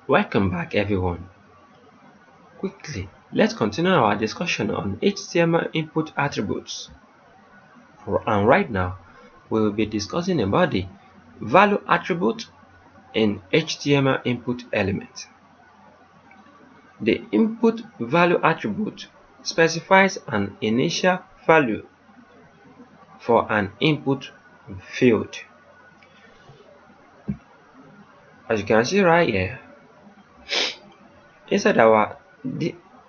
Welcome back everyone. Quickly, let's continue our discussion on HTML input attributes. And right now, we will be discussing about the value attribute in HTML input element. The input value attribute specifies an initial value for an input field. As you can see right here, inside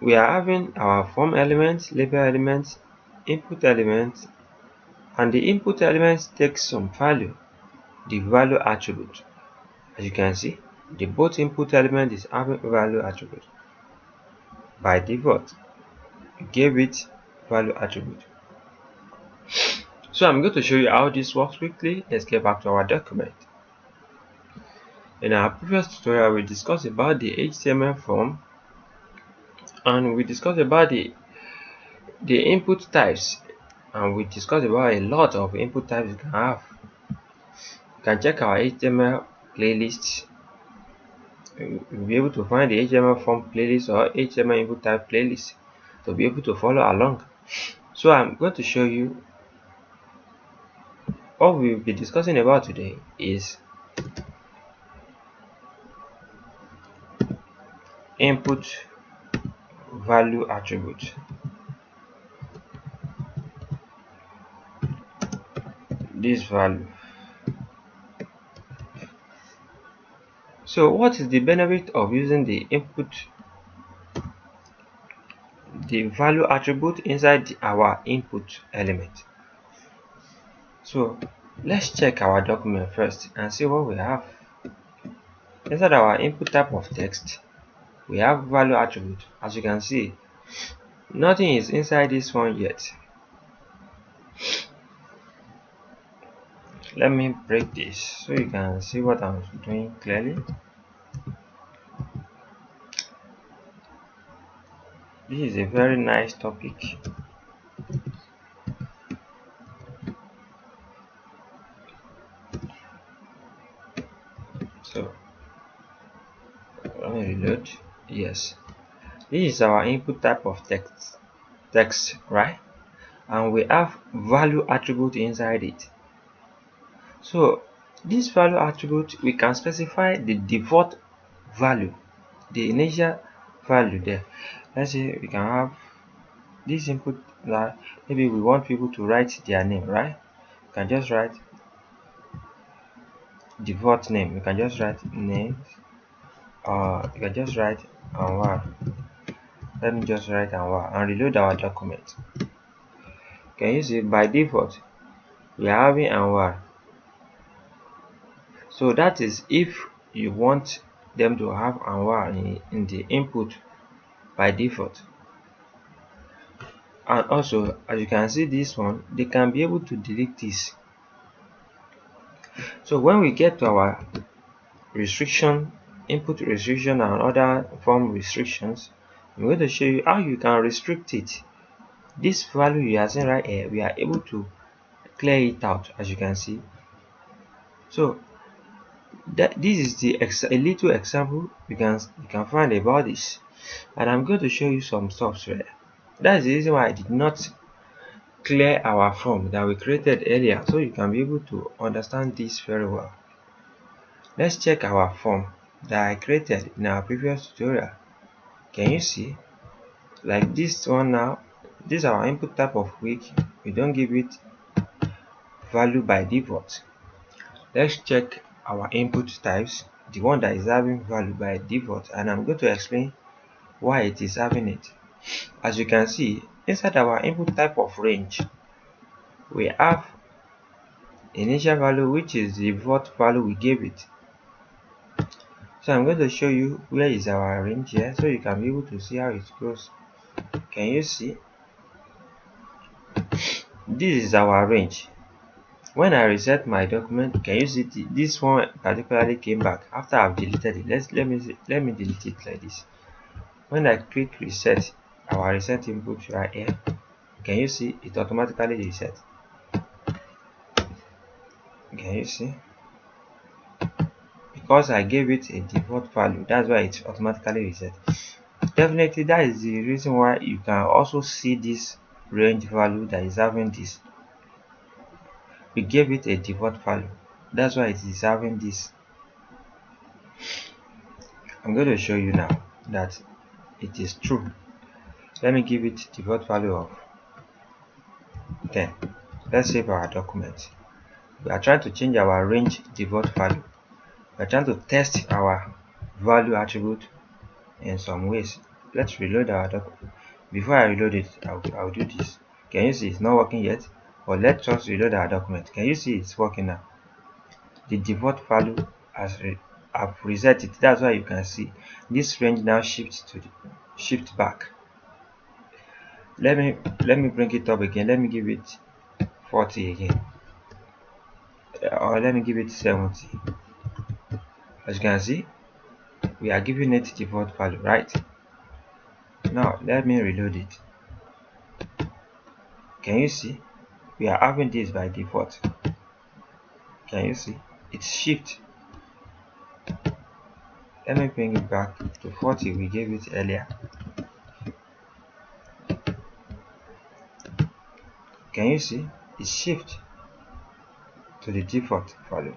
we are having our form elements, label elements, input elements, and the input elements takes some value, the value attribute. As you can see, the both input element is having value attribute. By default, you gave it value attribute. So I'm going to show you how this works quickly. Let's get back to our document. In our previous tutorial, we discussed about the HTML form and we discussed about the input types, and we discussed about a lot of input types you can have. You can check our HTML playlist. You'll be able to find the HTML form playlist or HTML input type playlist to be able to follow along. So I'm going to show you what we'll be discussing about today is input value attribute. This value. So what is the benefit of using the value attribute inside our input element? So let's check our document first and see what we have. Inside our input type of text, we have value attribute. As you can see, nothing is inside this one yet. Let me break this so you can see what I'm doing clearly. This is a very nice topic. So let me reload. Yes, this is our input type of text, right? And we have value attribute inside it. So this value attribute, we can specify the default value, the initial value there. Let's say we can have this input that maybe we want people to write their name, right? You can just write default name. You can just write names, or you can just write anwar. Let me just write anwar and reload our document. Can you see by default we are having anwar? So that is if you want them to have anwar in the input by default. And also, as you can see this one, they can be able to delete this. So when we get to our restriction, input restriction and other form restrictions, I'm going to show you how you can restrict it. This value you are seeing right here, we are able to clear it out, as you can see. So this is a little example you can find about this, and I'm going to show you some software. That's the reason why I did not clear our form that we created earlier, so you can be able to understand this very well. Let's check our form that I created in our previous tutorial. Can you see? Like this one now, this is our input type of week. We don't give it value by default. Let's check our input types, the one that is having value by default, and I'm going to explain why it is having it. As you can see, inside our input type of range, we have initial value, which is the default value we gave it. So I'm going to show you where is our range here, so you can be able to see how it goes. Can you see? This is our range. When I reset my document, can you see this one particularly came back after I've deleted it? Let me delete it like this. When I click reset, our reset input right here, can you see it automatically reset? Can you see? It because I gave it a default value, that's why it automatically reset. Definitely that is the reason why you can also see this range value that is having this. We gave it a default value, that's why it is having this. I'm going to show you now that it is true. Let me give it default value of 10. Let's save our document. We are trying to change our range default value. We are trying to test our value attribute in some ways. Let's reload our document. Before I reload it, I'll do this. Can you see it's not working yet? But let's just reload our document. Can you see it's working now? The default value I've reset it. That's why you can see this range now shifts to the shift back. Let me bring it up again. Let me give it 40 again, or let me give it 70. As you can see, we are giving it default value, right? Now let me reload it. Can you see we are having this by default? Can you see it's shift? Let me bring it back to 40 we gave it earlier. Can you see it's shift to the default value?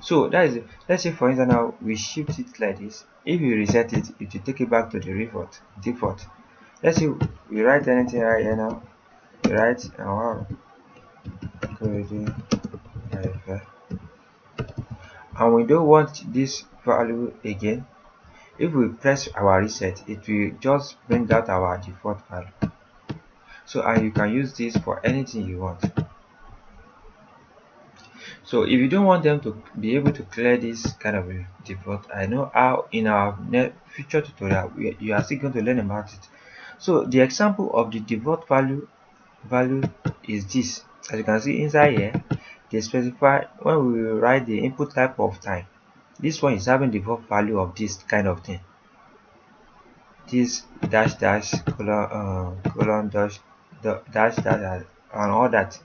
So that is it. Let's say for instance now we shift it like this. If we reset it, it will take it back to the default. Let's say we write anything right here now. We write anwar, akorede, ayofe, and we don't want this value again. If we press our reset, it will just bring out our default value. So, and you can use this for anything you want. So if you don't want them to be able to clear this kind of a default, I know how in our future tutorial you are still going to learn about it. So the example of the default value is this. As you can see inside here, they specify when we write the input type of time. This one is having default value of this kind of thing. This dash dash colon dash dash dash and all that.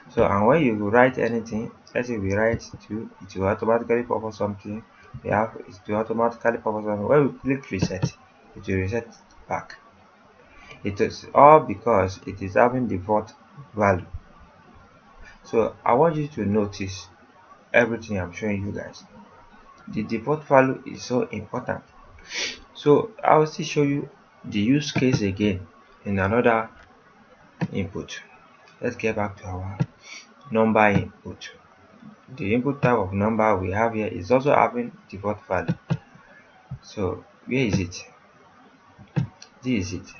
So and when you write anything, let's say we write 2, it will automatically pop up something. We have it will automatically pop up something. When we click reset, it will reset back. It is all because it is having default value. So I want you to notice everything I'm showing you guys. The default value is so important. So I will still show you the use case again in another input. Let's get back to our number input. The input type of number we have here is also having default value. So where is it? This is it.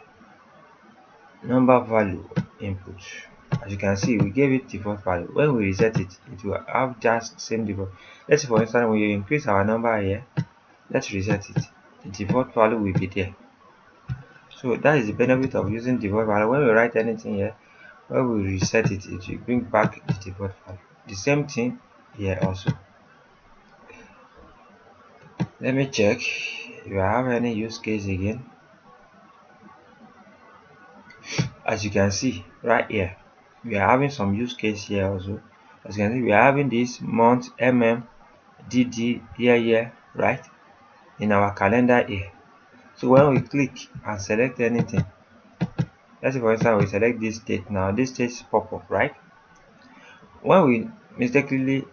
Number value input. As you can see, we gave it default value. When we reset it, it will have just same default. Let's say for instance, when you increase our number here, let's reset it. The default value will be there. So that is the benefit of using default value. When we write anything here, when we reset it, it will bring back the default value. The same thing here also. Let me check if I have any use case again. As you can see right here, we are having some use case here also. As you can see, we are having this month, dd, year, right, in our calendar here. So when we click and select anything, let's say for instance we select this date. Now this date pop up, right? When we mistakenly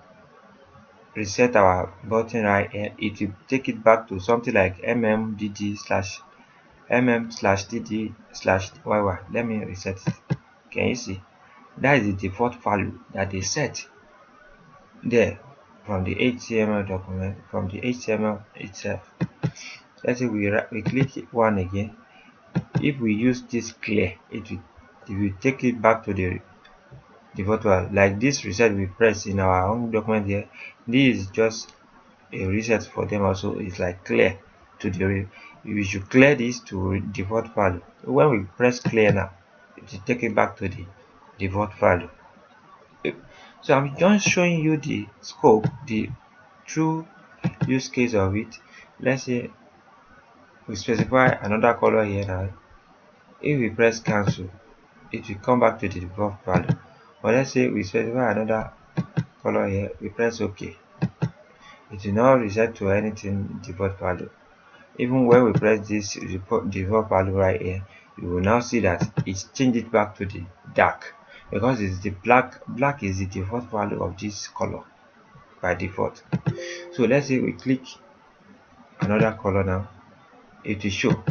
reset our button right here, it will take it back to something like mm/dd/yy. Let me reset it. Can you see? That is the default value that they set there from the HTML document, from the HTML itself. Let's say we click one again. If we use this clear, it will take it back to the default value. Like this reset we press in our own document here, this is just a reset for them also. It's like clear to the we should clear this to default value. When we press clear now, it will take it back to the default value. So I'm just showing you the scope, the true use case of it. Let's say we specify another color here now. If we press cancel, it will come back to the default value. But let's say we specify another color here, we press OK. it will not reset to anything default value. Even when we press this default value right here, you will now see that it's changed it back to the dark, because it's the black is the default value of this color by default. So let's say we click another color now, it will show.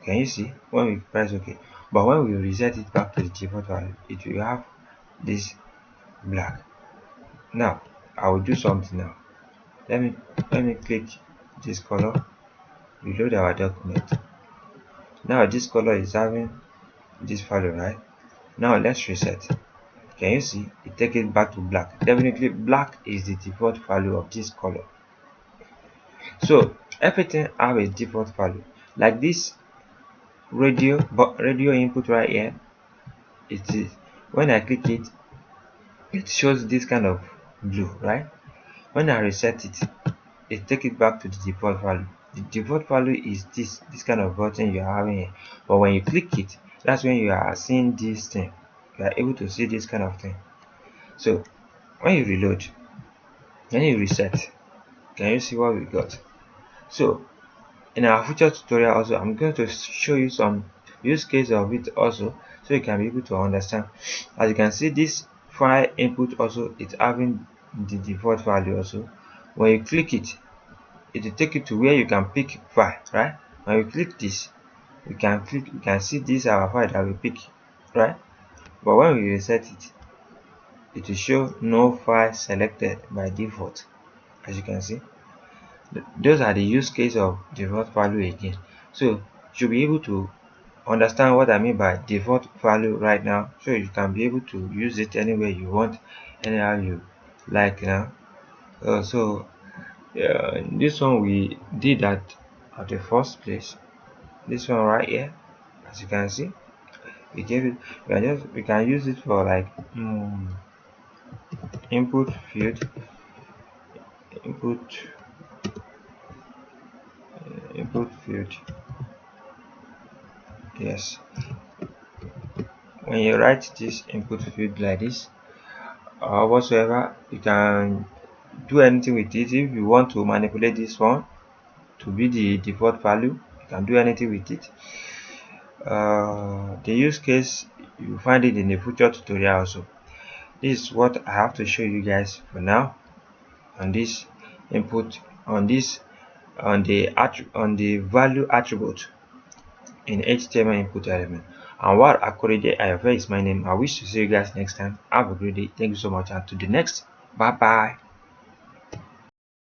Can you see when we press OK? But when we reset it back to the default value, it will have this black. Now I will do something now. Let me click this color, reload our document. Now this color is having this value, right? Now let's reset. Can you see it take it back to black? Definitely black is the default value of this color. So everything have a default value. Like this radio input right here, it is when I click it, it shows this kind of blue, right? When I reset it, it take it back to the default value. The default value is this kind of button you are having here. But when you click it, that's when you are seeing this thing. You are able to see this kind of thing. So when you reload, when you reset, can you see what we got? So in our future tutorial also, I'm going to show you some use case of it also, so you can be able to understand. As you can see, this file input also is having the default value also. When you click it, it will take you to where you can pick file, right? When you click this, you can see this our file that we pick, right? But when we reset it, it will show no file selected by default. As you can see, those are the use case of default value again. So you should be able to understand what I mean by default value right now, so you can be able to use it anywhere you want, anyhow you like now. So this one we did at the first place. This one right here, as you can see, we gave it. We can use it for like input field, input input field. Yes, when you write this input field like this or whatsoever, you can do anything with it. If you want to manipulate this one to be the default value, you can do anything with it. The use case, you find it in the future tutorial also. This is what I have to show you guys for now on this input, on the value attribute in HTML input element. Anwar Akorede ayofe is my name. I wish to see you guys next time. Have a great day. Thank you so much, and to the next. Bye bye.